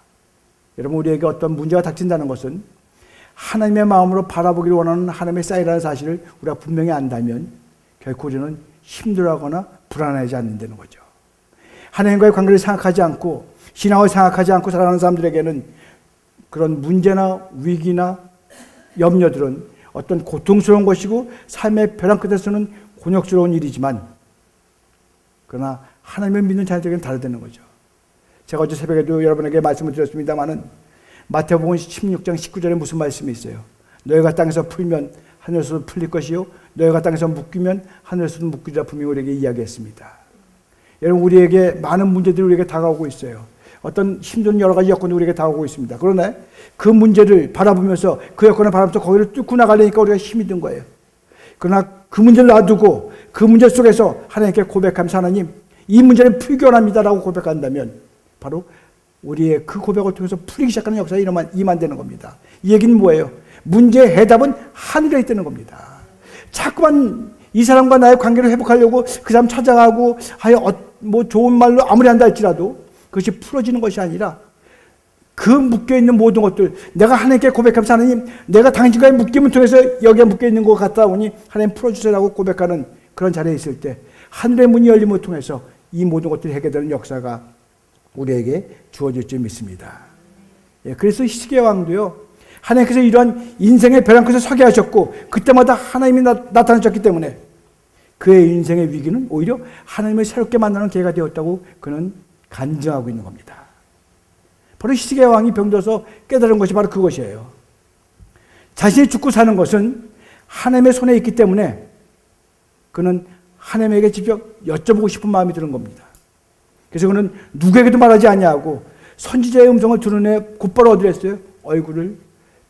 여러분, 우리에게 어떤 문제가 닥친다는 것은 하나님의 마음으로 바라보기를 원하는 하나님의 사이라는 사실을 우리가 분명히 안다면 결코 우리는 힘들어하거나 불안하지 않는다는 거죠. 하나님과의 관계를 생각하지 않고 신앙을 생각하지 않고 살아가는 사람들에게는 그런 문제나 위기나 염려들은 어떤 고통스러운 것이고 삶의 벼랑 끝에서는 곤욕스러운 일이지만 그러나 하나님을 믿는 자들에게는 다르다는 거죠. 제가 어제 새벽에도 여러분에게 말씀을 드렸습니다마는 마태복음 16장 19절에 무슨 말씀이 있어요? 너희가 땅에서 풀면 하늘에서도 풀릴 것이요 너희가 땅에서 묶이면 하늘에서도 묶이리라 분명히 우리에게 이야기했습니다. 여러분 우리에게 많은 문제들이 우리에게 다가오고 있어요. 어떤 힘든 여러 가지 여건이 우리에게 다가오고 있습니다. 그러나 그 문제를 바라보면서 그 여건을 바라보면서 거기를 뚫고 나가려니까 우리가 힘이 든 거예요. 그러나 그 문제를 놔두고 그 문제 속에서 하나님께 고백하면서 하나님 이 문제는 풀기 원합니다라고 고백한다면 바로 우리의 그 고백을 통해서 풀리기 시작하는 역사에 임한되는 겁니다. 이 얘기는 뭐예요? 문제의 해답은 하늘에 있다는 겁니다. 자꾸만 이 사람과 나의 관계를 회복하려고 그 사람 찾아가고 뭐 좋은 말로 아무리 한다 할지라도 그것이 풀어지는 것이 아니라 그 묶여있는 모든 것들 내가 하나님께 고백하면서 하나님 내가 당신과의 묶임을 통해서 여기에 묶여있는 것 같다 보니 하나님 풀어주세요라고 고백하는 그런 자리에 있을 때 하늘의 문이 열림을 통해서 이 모든 것들이 해결되는 역사가 우리에게 주어질 줄 믿습니다. 그래서 히스기야 왕도요 하나님께서 이러한 인생의 벼랑 끝에 서게 하셨고 그때마다 하나님이 나타나셨기 때문에 그의 인생의 위기는 오히려 하나님을 새롭게 만나는 기회가 되었다고 그는 간증하고 있는 겁니다. 바로 히스기야 왕이 병들어서 깨달은 것이 바로 그것이에요. 자신이 죽고 사는 것은 하나님의 손에 있기 때문에 그는 하나님에게 직접 여쭤보고 싶은 마음이 드는 겁니다. 그래서 그는 누구에게도 말하지 아니하고 선지자의 음성을 들은 애 곧바로 어디를 했어요? 얼굴을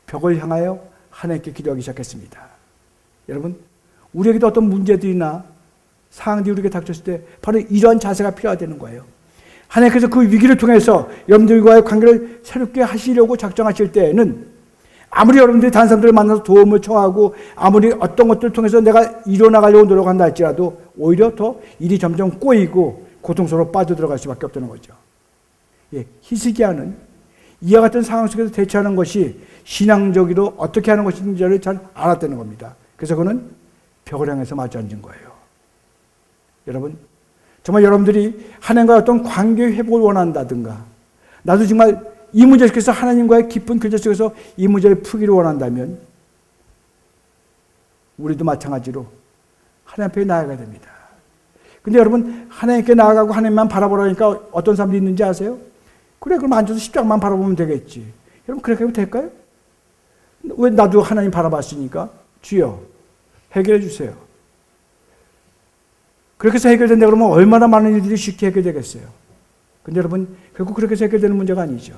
벽을 향하여 하나님께 기도하기 시작했습니다. 여러분 우리에게도 어떤 문제들이나 상황들이 우리에게 닥쳤을 때 바로 이러한 자세가 필요하다는 거예요. 하나님께서 그 위기를 통해서 여러분들과의 관계를 새롭게 하시려고 작정하실 때에는 아무리 여러분들이 다른 사람들을 만나서 도움을 청하고 아무리 어떤 것들을 통해서 내가 이뤄나가려고 노력한다 할지라도 오히려 더 일이 점점 꼬이고 고통스러워 빠져들어갈 수밖에 없다는 거죠. 히스기야는 이와 같은 상황 속에서 대처하는 것이 신앙적으로 어떻게 하는 것인지를 잘 알았다는 겁니다. 그래서 그는 벽을 향해서 마주 앉은 거예요. 여러분 정말 여러분들이 하나님과 어떤 관계 회복을 원한다든가 나도 정말 이 문제 속에서 하나님과의 깊은 교제 속에서 이 문제를 풀기를 원한다면 우리도 마찬가지로 하나님 앞에 나아가야 됩니다. 근데 여러분 하나님께 나아가고 하나님만 바라보라니까 어떤 사람들이 있는지 아세요? 그래 그럼 앉아서 십자가만 바라보면 되겠지. 여러분 그렇게 하면 될까요? 왜 나도 하나님 바라봤으니까 주여 해결해 주세요. 그렇게 해서 해결된다 그러면 얼마나 많은 일들이 쉽게 해결되겠어요. 근데 여러분 결국 그렇게 해서 해결되는 문제가 아니죠.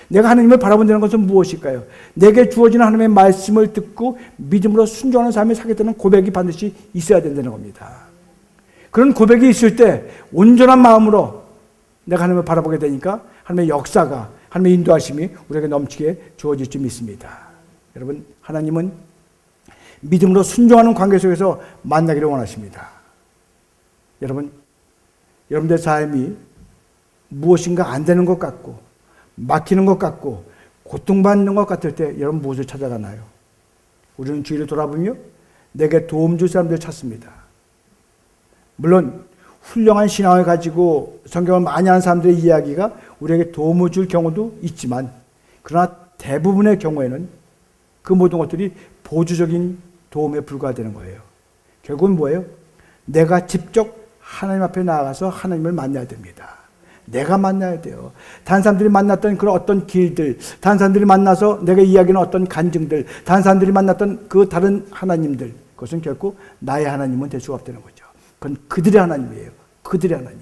내가 하나님을 바라본다는 것은 무엇일까요? 내게 주어지는 하나님의 말씀을 듣고 믿음으로 순종하는 삶을 살겠다는 고백이 반드시 있어야 된다는 겁니다. 그런 고백이 있을 때 온전한 마음으로 내가 하나님을 바라보게 되니까 하나님의 역사가 하나님의 인도하심이 우리에게 넘치게 주어질 줄 믿습니다. 여러분 하나님은 믿음으로 순종하는 관계 속에서 만나기를 원하십니다. 여러분 여러분들의 삶이 무엇인가 안 되는 것 같고 막히는 것 같고 고통받는 것 같을 때 여러분 무엇을 찾아가나요? 우리는 주위를 돌아보며 내게 도움 줄 사람들을 찾습니다. 물론 훌륭한 신앙을 가지고 성경을 많이 하는 사람들의 이야기가 우리에게 도움을 줄 경우도 있지만 그러나 대부분의 경우에는 그 모든 것들이 보조적인 도움에 불과되는 거예요. 결국은 뭐예요? 내가 직접 하나님 앞에 나아가서 하나님을 만나야 됩니다. 내가 만나야 돼요. 다른 사람들이 만났던 그런 어떤 길들, 다른 사람들이 만나서 내가 이야기하는 어떤 간증들, 다른 사람들이 만났던 그 다른 하나님들, 그것은 결코 나의 하나님은 될 수가 없다는 거죠. 그건 그들의 하나님이에요. 그들의 하나님.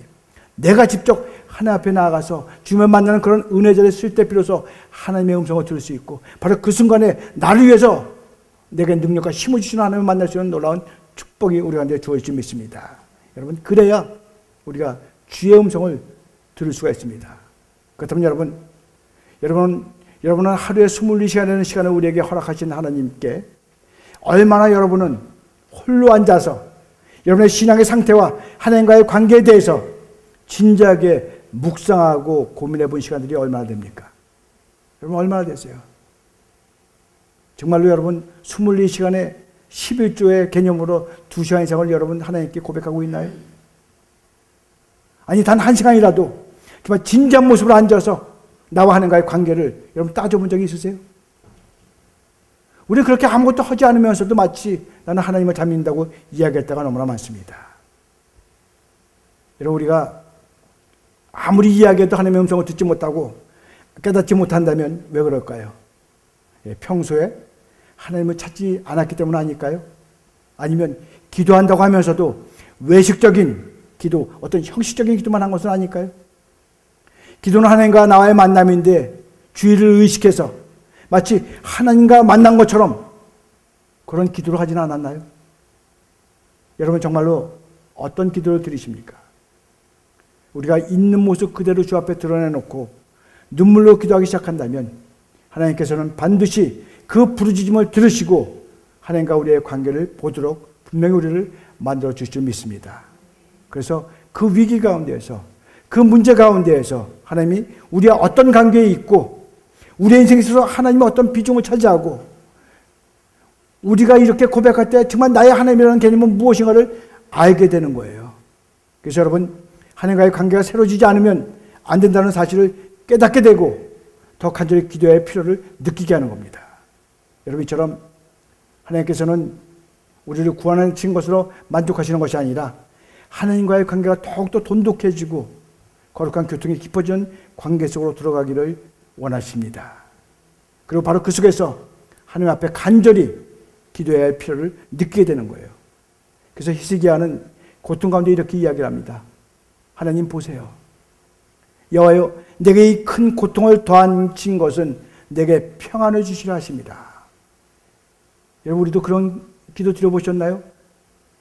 내가 직접 하나님 앞에 나아가서 주님을 만나는 그런 은혜 자리에 쓸 때 비로소 하나님의 음성을 들을 수 있고 바로 그 순간에 나를 위해서 내게 능력과 힘을 주시는 하나님을 만날 수 있는 놀라운 축복이 우리 가운데 주어질 줄 믿습니다. 여러분 그래야 우리가 주의 음성을 들을 수가 있습니다. 그렇다면 여러분은 하루에 24시간이라는 시간을 우리에게 허락하신 하나님께 얼마나 여러분은 홀로 앉아서 여러분의 신앙의 상태와 하나님과의 관계에 대해서 진지하게 묵상하고 고민해 본 시간들이 얼마나 됩니까? 여러분 얼마나 되세요? 정말로 여러분 24시간에 11조의 개념으로 2시간 이상을 여러분 하나님께 고백하고 있나요? 아니 단 1시간이라도 정말 진지한 모습으로 앉아서 나와 하나님과의 관계를 여러분 따져본 적이 있으세요? 우리는 그렇게 아무것도 하지 않으면서도 마치 나는 하나님을 잘 믿는다고 이야기할 때가 너무나 많습니다. 여러분, 우리가 아무리 이야기해도 하나님의 음성을 듣지 못하고 깨닫지 못한다면 왜 그럴까요? 평소에 하나님을 찾지 않았기 때문 아닐까요? 아니면 기도한다고 하면서도 외식적인 기도, 어떤 형식적인 기도만 한 것은 아닐까요? 기도는 하나님과 나와의 만남인데 주의를 의식해서 마치 하나님과 만난 것처럼 그런 기도를 하지는 않았나요? 여러분, 정말로 어떤 기도를 드리십니까? 우리가 있는 모습 그대로 주 앞에 드러내놓고 눈물로 기도하기 시작한다면 하나님께서는 반드시 그 부르짖음을 들으시고 하나님과 우리의 관계를 보도록 분명히 우리를 만들어 주실 줄 믿습니다. 그래서 그 위기 가운데에서, 그 문제 가운데에서 하나님이 우리와 어떤 관계에 있고 우리의 인생에 있어서 하나님의 어떤 비중을 차지하고 우리가 이렇게 고백할 때 정말 나의 하나님이라는 개념은 무엇인가를 알게 되는 거예요. 그래서 여러분, 하나님과의 관계가 새로지지 않으면 안 된다는 사실을 깨닫게 되고 더 간절히 기도의 필요를 느끼게 하는 겁니다. 여러분, 이처럼 하나님께서는 우리를 구원하신 것으로 만족하시는 것이 아니라 하나님과의 관계가 더욱더 돈독해지고 거룩한 교통이 깊어지는 관계 속으로 들어가기를 원하십니다. 그리고 바로 그 속에서 하나님 앞에 간절히 기도해야 할 필요를 느끼게 되는 거예요. 그래서 히스기야는 고통 가운데 이렇게 이야기를 합니다. 하나님 보세요. 여호와여, 내게 이 큰 고통을 더하신 것은 내게 평안을 주시라 하십니다. 여러분, 우리도 그런 기도 드려보셨나요?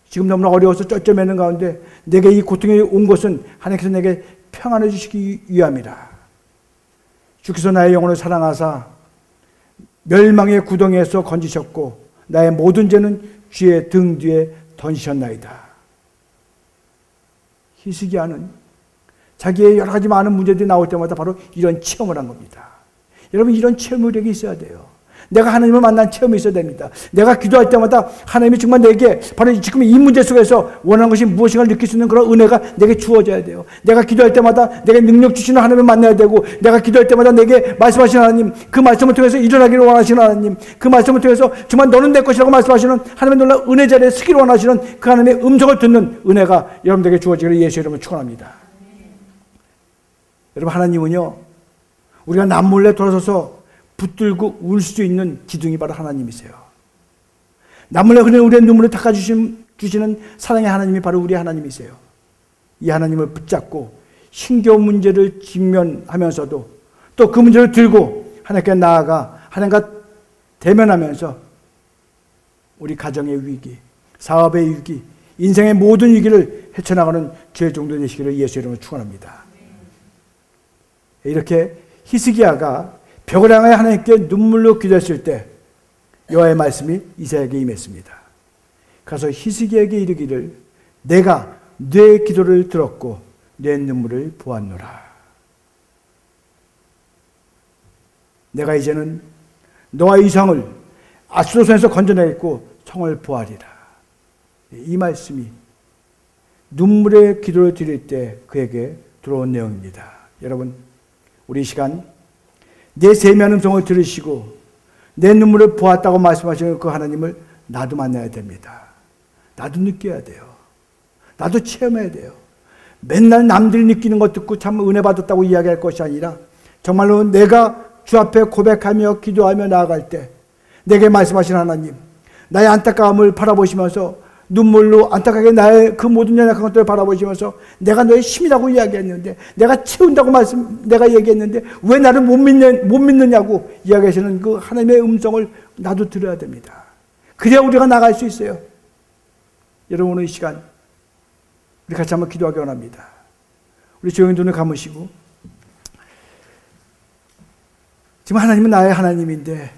지금 너무나 어려워서 쩔쩔매는 가운데 내게 이 고통이 온 것은 하나님께서 내게 평안을 주시기 위함이라. 주께서 나의 영혼을 사랑하사 멸망의 구덩이에서 건지셨고 나의 모든 죄는 주의 등 뒤에 던지셨나이다. 히스기야는 자기의 여러 가지 많은 문제들이 나올 때마다 바로 이런 체험을 한 겁니다. 여러분, 이런 체험력이 있어야 돼요. 내가 하나님을 만난 체험이 있어야 됩니다. 내가 기도할 때마다 하나님이 정말 내게 바로 지금 이 문제 속에서 원하는 것이 무엇인가를 느낄 수 있는 그런 은혜가 내게 주어져야 돼요. 내가 기도할 때마다 내게 능력 주시는 하나님을 만나야 되고, 내가 기도할 때마다 내게 말씀하시는 하나님, 그 말씀을 통해서 일어나기를 원하시는 하나님, 그 말씀을 통해서 정말 너는 내 것이라고 말씀하시는 하나님의 놀라운 은혜 자리에 서기를 원하시는 그 하나님의 음성을 듣는 은혜가 여러분들에게 주어지기를 예수의 이름으로 축원합니다. 여러분, 하나님은요, 우리가 남몰래 돌아서서 붙들고 울 수 있는 기둥이 바로 하나님이세요. 남몰래 그냥 우리의 눈물을 닦아주시는 사랑의 하나님이 바로 우리의 하나님이세요. 이 하나님을 붙잡고 힘겨운 문제를 직면하면서도 또 그 문제를 들고 하나님께 나아가 하나님과 대면하면서 우리 가정의 위기, 사업의 위기, 인생의 모든 위기를 헤쳐나가는 죄의 종도 되시기를 예수의 이름으로 축원합니다. 이렇게 히스기야가 벽을 향해 하나님께 눈물로 기도했을 때 여호와의 말씀이 이사야에게 임했습니다. 가서 히스기야에게 이르기를 내가 네 기도를 들었고 내 눈물을 보았노라. 내가 이제는 너와 이 성을 아수르 손에서 건져내겠고 성을 보아리라. 이 말씀이 눈물의 기도를 드릴 때 그에게 들어온 내용입니다. 여러분, 우리 이 시간 내 세미한 음성을 들으시고 내 눈물을 보았다고 말씀하시는 그 하나님을 나도 만나야 됩니다. 나도 느껴야 돼요. 나도 체험해야 돼요. 맨날 남들이 느끼는 것 듣고 참 은혜 받았다고 이야기할 것이 아니라 정말로 내가 주 앞에 고백하며 기도하며 나아갈 때 내게 말씀하신 하나님, 나의 안타까움을 바라보시면서 눈물로 안타깝게 나의 그 모든 연약한 것들을 바라보시면서 내가 너의 힘이라고 이야기했는데, 내가 채운다고 내가 얘기했는데 왜 나를 못 믿느냐고 이야기하시는 그 하나님의 음성을 나도 들어야 됩니다. 그래야 우리가 나갈 수 있어요. 여러분, 오늘 이 시간 우리 같이 한번 기도하기 원합니다. 우리 조용히 눈을 감으시고, 지금 하나님은 나의 하나님인데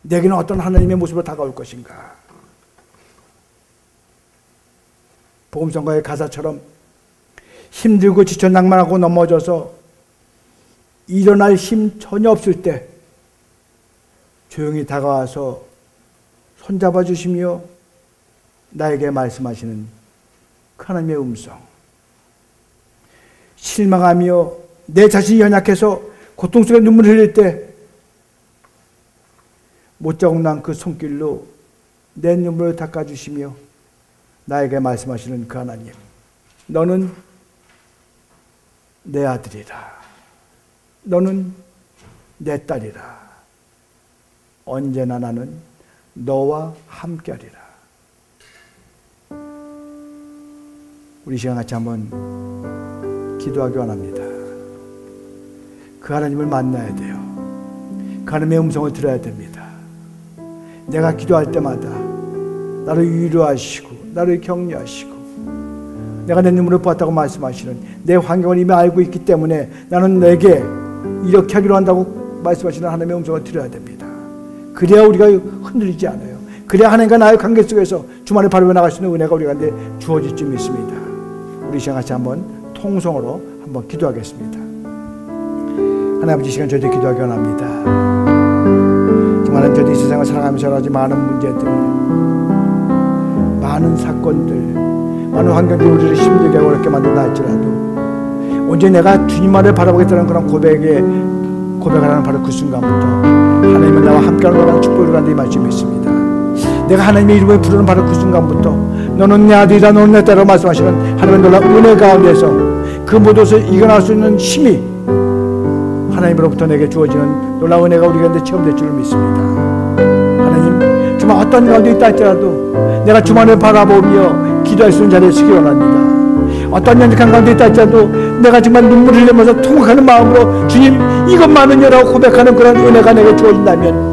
내게는 어떤 하나님의 모습으로 다가올 것인가? 복음성가의 가사처럼 힘들고 지쳐 낭만하고 넘어져서 일어날 힘 전혀 없을 때 조용히 다가와서 손잡아 주시며 나에게 말씀하시는 그 하나님의 음성. 실망하며 내 자신이 연약해서 고통 속에 눈물을 흘릴 때 못자국 난 그 손길로 내 눈물을 닦아주시며 나에게 말씀하시는 그 하나님, 너는 내 아들이라, 너는 내 딸이라, 언제나 나는 너와 함께하리라. 우리 시간 같이 한번 기도하기 원합니다. 그 하나님을 만나야 돼요. 그 하나님의 음성을 들어야 됩니다. 내가 기도할 때마다 나를 위로하시고 나를 격려하시고 내가 내 눈물을 보았다고 말씀하시는 내 환경을 이미 알고 있기 때문에 나는 내게 이렇게 하기로 한다고 말씀하시는 하나님의 음성을 들어야 됩니다. 그래야 우리가 흔들리지 않아요. 그래야 하나님과 나의 관계 속에서 주말에 바로 나갈 수 있는 은혜가 우리한테 주어질 줄 믿습니다. 우리 시간 같이 한번 통성으로 한번 기도하겠습니다. 하나님 아버지, 시간 저희들 기도하기 원합니다. 정말 저희들 이 세상을 살아가면서 여러 가지 많은 문제들, 많은 사건들, 많은 환경들이 우리를 힘들게 어렵게 만든다 할지라도 온전히 내가 주님만을 바라보겠다는 그런 고백하는 바로 그 순간부터 하나님은 나와 함께하는 그런 축복을 간절히 말씀했습니다. 내가 하나님의 이름을 부르는 바로 그 순간부터 너는 내 아들이다, 너는 내 딸이라고 말씀하시는 하나님의 놀라운 은혜 가운데서 그 모든 것을 이겨나갈 수 있는 힘이 하나님으로부터 내게 주어지는 놀라운 은혜가 우리 가운데 체험될 줄을 믿습니다. 하나님, 정말 어떤 가운데 있다 할지라도 내가 주만을 바라보며 기도할 수 있는 자리에 서기 원합니다. 어떤 연약한 가운데 있다 할지라도 내가 정말 눈물을 흘리면서 통곡하는 마음으로 주님 이것만은요라고 고백하는 그런 은혜가 내게 주어진다면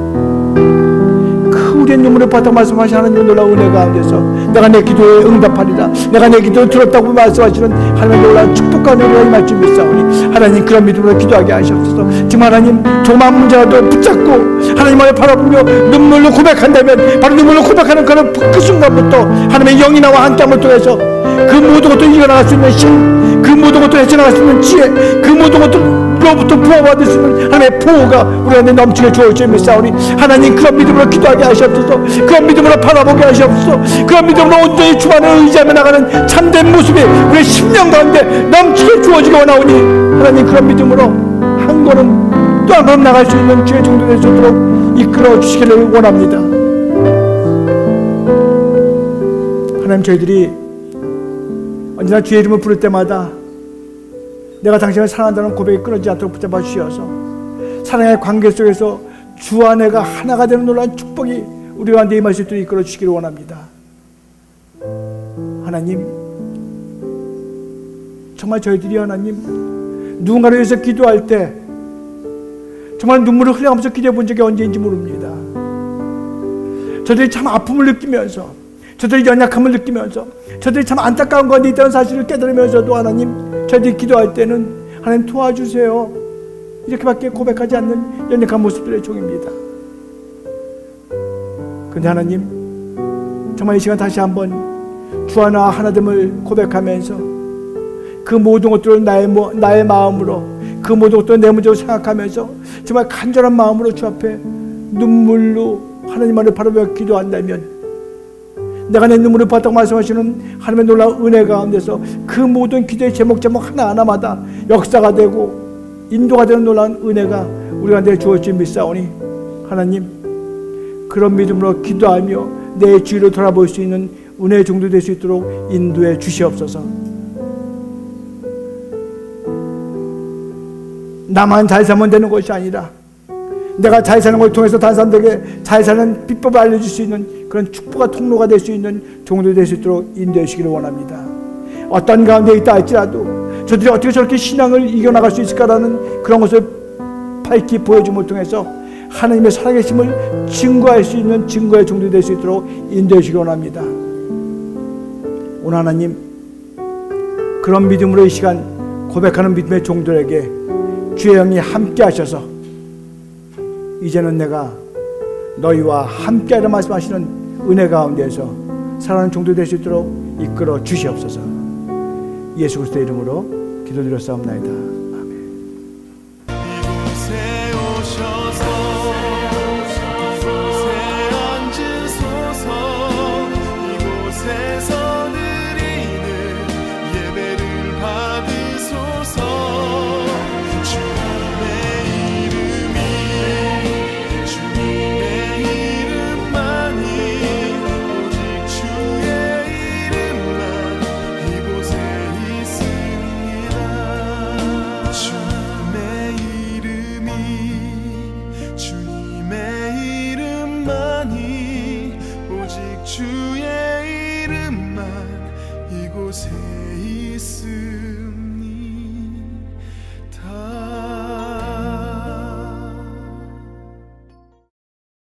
그 우리의 눈물을 받아 말씀하시는 하나님의 놀라운 은혜 가운데서 내가 내 기도에 응답하리라, 내가 내 기도를 들었다고 말씀하시는 하나님의 놀라운 축복과 은혜가 임할 줄 믿사오니 하나님 그런 믿음으로 기도하게 하시옵소서. 정말 하나님 조그마한 문제라도 붙잡고 하나님을 바라보며 눈물로 고백한다면 바로 눈물로 고백하는 그 순간부터 하나님의 영이 나와 함께함을 통해서 그 모든 것도 이겨나갈 수 있는 힘, 그 모든 것도 헤쳐나갈 수 있는 지혜, 그 모든 것들로부터 보호받을 수 있는 하나님의 보호가 우리한테 넘치게 주어질 줄 믿사오니 하나님 그런 믿음으로 기도하게 하시옵소서. 그런 믿음으로 바라보게 하시옵소서. 그런 믿음으로 온전히 주만을 의지하며 나가는 참된 모습이 우리의 심령 가운데 넘치게 주어지게 원하오니 하나님 그런 믿음으로 한 걸음 또 한 걸음 나갈 수 있는 주의 정도 될 수 있도록 이끌어 주시기를 원합니다. 하나님, 저희들이 언제나 주의 이름을 부를 때마다 내가 당신을 사랑한다는 고백이 끊어지지 않도록 붙잡아 주시어서 사랑의 관계 속에서 주와 내가 하나가 되는 놀라운 축복이 우리 가운데 임할 수 있도록 이끌어 주시기를 원합니다. 하나님, 정말 저희들이 하나님 누군가를 위해서 기도할 때 정말 눈물을 흘려가면서 기도해 본 적이 언제인지 모릅니다. 저들이 참 아픔을 느끼면서, 저들이 연약함을 느끼면서, 저들이 참 안타까운 가운데 있다는 사실을 깨달으면서도 하나님, 저들이 기도할 때는 하나님 도와주세요 이렇게밖에 고백하지 않는 연약한 모습들의 종입니다. 그런데 하나님, 정말 이 시간 다시 한번 주와 나 하나됨을 고백하면서 그 모든 것들을 나의 마음으로, 그 모든 것들을 내 문제로 생각하면서 정말 간절한 마음으로 주 앞에 눈물로 하나님만을 바라보며 기도한다면 내가 내 눈물을 봤다고 말씀하시는 하나님의 놀라운 은혜 가운데서 그 모든 기도의 제목 하나하나마다 역사가 되고 인도가 되는 놀라운 은혜가 우리 가운데 주어진 믿사오니 하나님, 그런 믿음으로 기도하며 내 주위로 돌아볼 수 있는 은혜의 정도 될 수 있도록 인도해 주시옵소서. 나만 잘 살면 되는 것이 아니라 내가 잘 사는 것을 통해서 다른 사람들에게 잘 사는 비법을 알려줄 수 있는 그런 축복과 통로가 될 수 있는 종도 될 수 있도록 인도해 주시기를 원합니다. 어떤 가운데 있다 할지라도 저들이 어떻게 저렇게 신앙을 이겨나갈 수 있을까라는 그런 것을 밝히 보여줌을 통해서 하나님의 살아계심을 증거할 수 있는 증거의 종도 될 수 있도록 인도해 주시기 원합니다. 오늘 하나님, 그런 믿음으로 이 시간 고백하는 믿음의 종들에게 주의 영이 함께 하셔서 이제는 내가 너희와 함께하라 말씀하시는 은혜 가운데서 살아가는 종도 될 수 있도록 이끌어 주시옵소서. 예수 그리스도의 이름으로 기도드렸사옵나이다. 이곳에 오셔서 이곳에 앉으소서. 이곳에서 드리는 예배를 받으소서. 주님의 없나니 오직 주의 이름만 이곳에 있으리.